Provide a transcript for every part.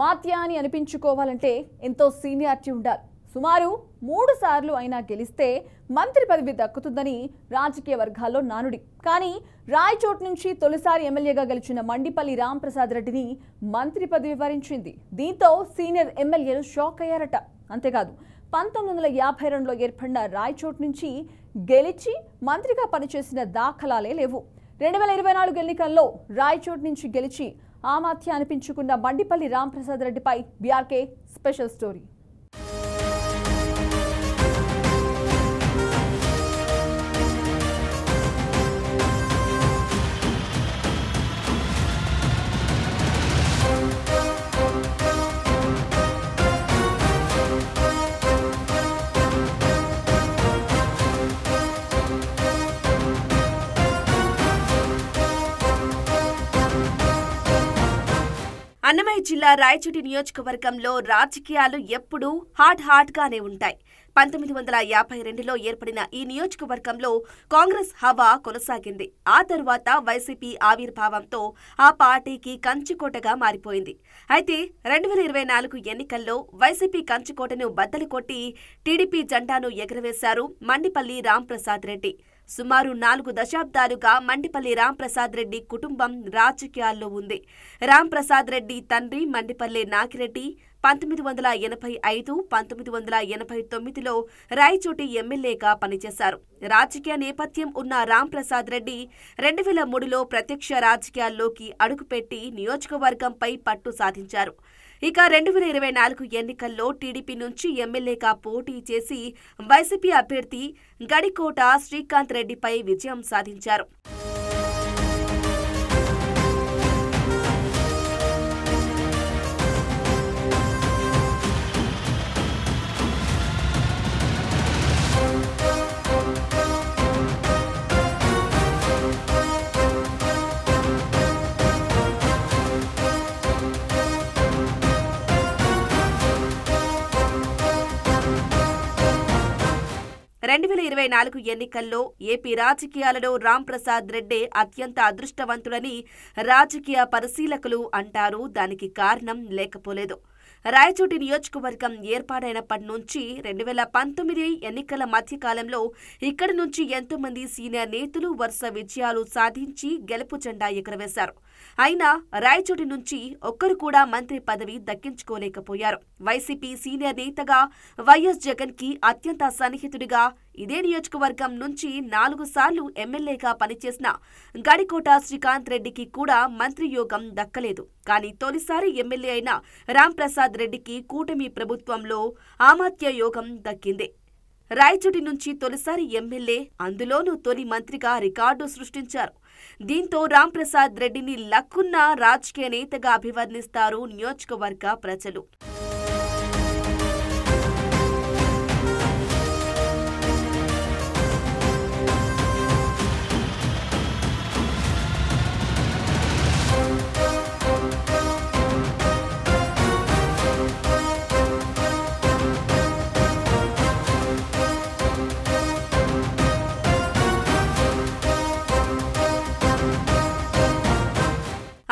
మాత్యా అని అనిపించుకోవాలంటే ఎంతో సీనియారిటీ ఉండాలి. సుమారు 3 సార్లు అయినా గెలిస్తే మంత్రి పదవి దక్కుతుందని రాజకీయ వర్గాల్లో నానుడి. కానీ రాయచోట్ నుంచి తొలిసారి ఎమ్మెల్యేగా గెలిచిన మండిపల్లి రాంప్రసాద్ రెడ్డిని మంత్రి పదవి వరించింది. దీంతో సీనియర్ ఎమ్మెల్యేలు షాక్ అయ్యారట. అంతేకాదు 1952లో ఏర్పడిన రాయచోట్ నుంచి గెలిచి మంత్రిగా పనిచేసిన దాఖలాలే లేవు. 2024 ఎన్నికల్లో రాయచోట్ నుంచి గెలిచి ఆమాత్య అనిపించుకున్న మండిపల్లి రాంప్రసాద్ రెడ్డిపై బీఆర్కే స్పెషల్ స్టోరీ. అన్నమయ్య జిల్లా రాయచోటి నియోజకవర్గంలో రాజకీయాలు ఎప్పుడూ హాట్ గానే ఉంటాయి. 1952లో ఏర్పడిన ఈ నియోజకవర్గంలో కాంగ్రెస్ హవా కొనసాగింది. ఆ తరువాత వైసీపీ ఆవిర్భావంతో ఆ పార్టీకి కంచుకోటగా మారిపోయింది. అయితే 2024 ఎన్నికల్లో వైసీపీ కంచుకోటను బద్దలు కొట్టి టీడీపీ జెండాను ఎగురవేశారు మండిపల్లి రాంప్రసాద్ రెడ్డి. సుమారు 4 దశాబ్దాలుగా మండిపల్లి రాంప్రసాద్ రెడ్డి కుటుంబం రాజకీయాల్లో ఉంది. రాంప్రసాద్ రెడ్డి తండ్రి మండిపల్లి నాగిరెడ్డి 1985, 1989లో రాయచోటి ఎమ్మెల్యేగా పనిచేశారు. రాజకీయ నేపథ్యం ఉన్న రాంప్రసాద్ రెడ్డి 2003లో ప్రత్యక్ష రాజకీయాల్లోకి అడుగుపెట్టి నియోజకవర్గంపై పట్టు సాధించారు. ఇక 2024 ఎన్నికల్లో టీడీపీ నుంచి ఎమ్మెల్యేగా పోటీ చేసి వైసీపీ అభ్యర్థి గడికోట శ్రీకాంత్ రెడ్డిపై విజయం సాధించారు. ఎన్నికల్లో ఏపీ రాజకీయాలలో రాంప్రసాద్ రెడ్డి అత్యంత అదృష్టవంతుడని రాజకీయ పరిశీలకులు అంటారు. దానికి కారణం లేకపోలేదు. రాయచోటి నియోజకవర్గం ఏర్పాటైనప్పటి నుంచి 2019 ఎన్నికల మధ్యకాలంలో ఇక్కడి నుంచి ఎంతో మంది సీనియర్ నేతలు వరుస విజయాలు సాధించి గెలుపు జెండా ఎగురవేశారు. అయినా రాయచోటి నుంచి ఒక్కరు కూడా మంత్రి పదవి దక్కించుకోలేకపోయారు. వైసీపీ సీనియర్ నేతగా వైఎస్ జగన్ కి అత్యంత సన్నిహితుడిగా ఇదే నియోజకవర్గం నుంచి 4 సార్లు ఎమ్మెల్యేగా పనిచేసిన గడికోట శ్రీకాంత్ రెడ్డికి కూడా మంత్రి యోగం దక్కలేదు. కానీ తొలిసారి ఎమ్మెల్యే అయిన రాంప్రసాద్ రెడ్డికి కూటమి ప్రభుత్వంలో ఆమాత్య యోగం దక్కింది. రాయచోటి నుంచి తొలిసారి ఎమ్మెల్యే, అందులోనూ తొలి మంత్రిగా రికార్డు సృష్టించారు. దీంతో రాంప్రసాద్ రెడ్డిని లక్కున్న రాజకీయ నేతగా అభివర్ణిస్తారు నియోజకవర్గ ప్రజలు.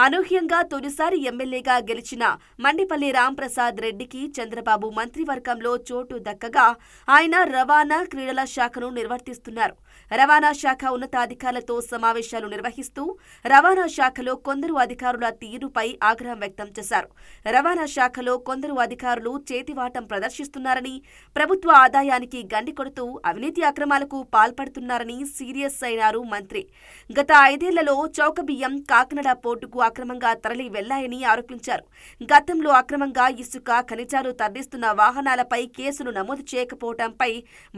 అనూహ్యంగా తొలిసారి ఎమ్మెల్యేగా గెలిచిన మండిపల్లి రాంప్రసాద్ రెడ్డికి చంద్రబాబు మంత్రివర్గంలో చోటు దక్కగా ఆయన రవాణా, క్రీడల శాఖను నిర్వర్తిస్తున్నారు. రవాణా శాఖ ఉన్నతాధికారులతో సమావేశాలు నిర్వహిస్తూ రవాణా శాఖలో కొందరు అధికారుల తీరుపై ఆగ్రహం వ్యక్తం చేశారు. రవాణా శాఖలో కొందరు అధికారులు చేతివాటం ప్రదర్శిస్తున్నారని, ప్రభుత్వ ఆదాయానికి గండి కొడుతూ అవినీతి అక్రమాలకు పాల్పడుతున్నారని సీరియస్ అయినారు మంత్రి. గత 5 ఏళ్లలో చౌకబియ్యం కాకినాడ పోర్టుకు అక్రమంగా తరలి వెళ్లాయని ఆరోపించారు. గతంలో అక్రమంగా ఇసుక, ఖనిజాలు తరలిస్తున్న వాహనాలపై కేసులు నమోదు చేయకపోవడంపై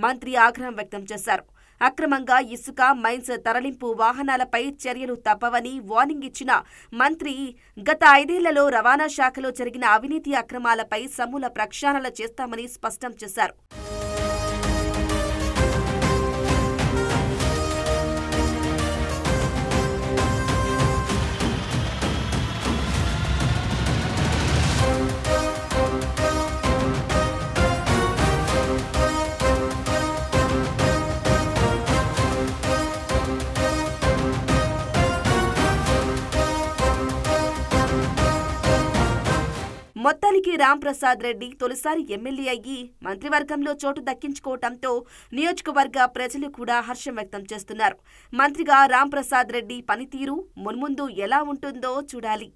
మంత్రి ఆగ్రహం వ్యక్తం చేశారు. అక్రమంగా ఇసుక, మైన్స్ తరలింపు వాహనాలపై చర్యలు తప్పవని వార్నింగ్ ఇచ్చిన మంత్రి గత 5 ఏళ్లలో రవాణా శాఖలో జరిగిన అవినీతి అక్రమాలపై సమూల ప్రక్షాళన చేస్తామని స్పష్టం చేశారు. మొత్తానికి రాంప్రసాద్ రెడ్డి తొలిసారి ఎమ్మెల్యే అయ్యి మంత్రివర్గంలో చోటు దక్కించుకోవడంతో నియోజకవర్గ ప్రజలు కూడా హర్షం వ్యక్తం చేస్తున్నారు. మంత్రిగా రాంప్రసాద్ రెడ్డి పనితీరు మున్ముందు ఎలా ఉంటుందో చూడాలి.